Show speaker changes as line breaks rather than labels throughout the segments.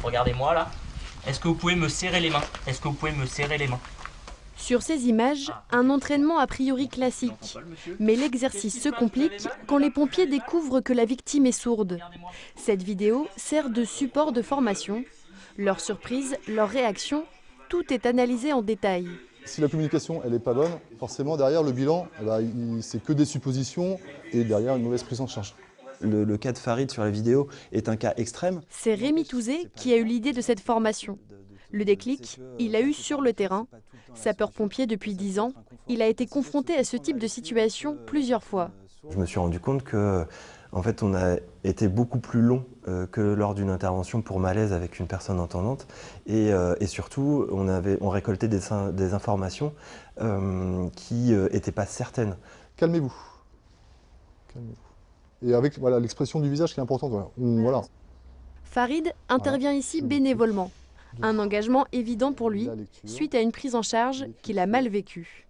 Regardez-moi là. Est-ce que vous pouvez me serrer les mains? Est-ce que vous pouvez me serrer les mains?
Sur ces images, un entraînement a priori classique. Mais l'exercice se complique quand les pompiers découvrent que la victime est sourde. Cette vidéo sert de support de formation. Leur surprise, leur réaction, tout est analysé en détail.
Si la communication elle n'est pas bonne, forcément derrière le bilan, c'est que des suppositions et derrière une mauvaise prise en charge.
Le cas de Farid sur la vidéo est un cas extrême.
C'est Rémi Touzé qui a eu l'idée de cette formation. Le déclic, il l'a eu sur le terrain. Sapeur-pompier depuis 10 ans, il a été confronté à ce type de situation plusieurs fois.
Je me suis rendu compte que, en fait, on a été beaucoup plus long que lors d'une intervention pour malaise avec une personne entendante. Et surtout, on récoltait des informations qui n'étaient pas certaines.
Calmez-vous. Calmez-vous. Et avec l'expression du visage qui est importante. Voilà.
Farid intervient ici bénévolement. Un engagement évident pour lui, suite à une prise en charge qu'il a mal vécue.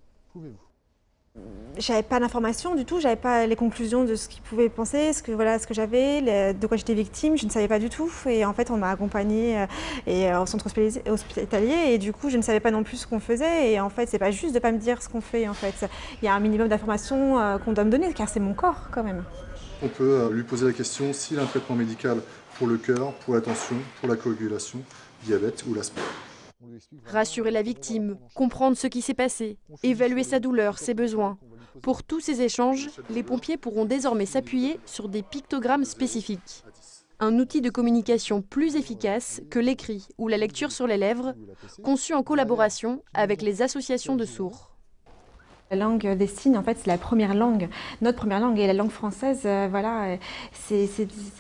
J'avais pas d'informations du tout, j'avais pas les conclusions de ce qu'ils pouvaient penser, ce que j'avais, de quoi j'étais victime, je ne savais pas du tout. Et en fait, on m'a accompagnée au centre hospitalier et du coup, je ne savais pas non plus ce qu'on faisait. Et en fait, c'est pas juste de pas me dire ce qu'on fait. En fait, il y a un minimum d'informations qu'on doit me donner, car c'est mon corps quand même.
On peut lui poser la question s'il a un traitement médical pour le cœur, pour la tension, pour la coagulation, diabète ou l'asthme.
Rassurer la victime, comprendre ce qui s'est passé, évaluer sa douleur, ses besoins. Pour tous ces échanges, les pompiers pourront désormais s'appuyer sur des pictogrammes spécifiques. Un outil de communication plus efficace que l'écrit ou la lecture sur les lèvres, conçu en collaboration avec les associations de sourds.
La langue des signes, en fait, c'est la première langue. Notre première langue est la langue française, voilà, c'est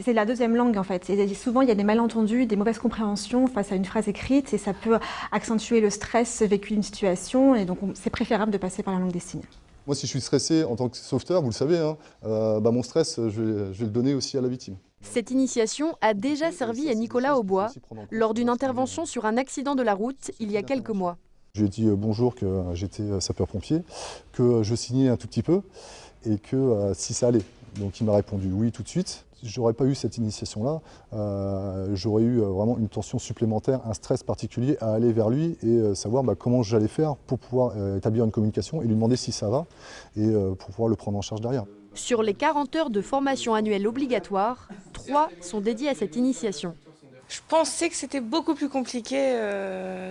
la deuxième langue, en fait. Et souvent, il y a des malentendus, des mauvaises compréhensions face à une phrase écrite et ça peut accentuer le stress vécu d'une situation. Et donc, c'est préférable de passer par la langue des signes.
Moi, si je suis stressé en tant que sauveteur, vous le savez, hein, mon stress, je vais le donner aussi à la victime.
Cette initiation a déjà servi à Nicolas Aubois lors d'une intervention sur un accident de la route il y a quelques mois.
Je lui ai dit bonjour, que j'étais sapeur-pompier, que je signais un tout petit peu et que si ça allait. Donc il m'a répondu oui tout de suite. Si je n'aurais pas eu cette initiation-là, j'aurais eu vraiment une tension supplémentaire, un stress particulier à aller vers lui et savoir comment j'allais faire pour pouvoir établir une communication et lui demander si ça va et pour pouvoir le prendre en charge derrière.
Sur les 40 heures de formation annuelle obligatoire, 3 sont dédiées à cette initiation.
Je pensais que c'était beaucoup plus compliqué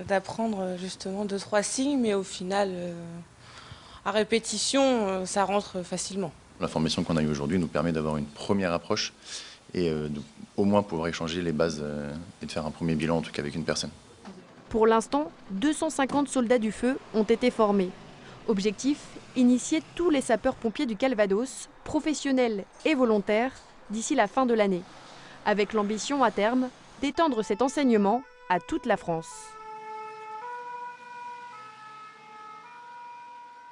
d'apprendre justement 2-3 signes, mais au final, à répétition, ça rentre facilement.
La formation qu'on a eue aujourd'hui nous permet d'avoir une première approche et au moins pouvoir échanger les bases et de faire un premier bilan en tout cas avec une personne.
Pour l'instant, 250 soldats du feu ont été formés. Objectif, initier tous les sapeurs-pompiers du Calvados, professionnels et volontaires, d'ici la fin de l'année. Avec l'ambition à terme d'étendre cet enseignement à toute la France.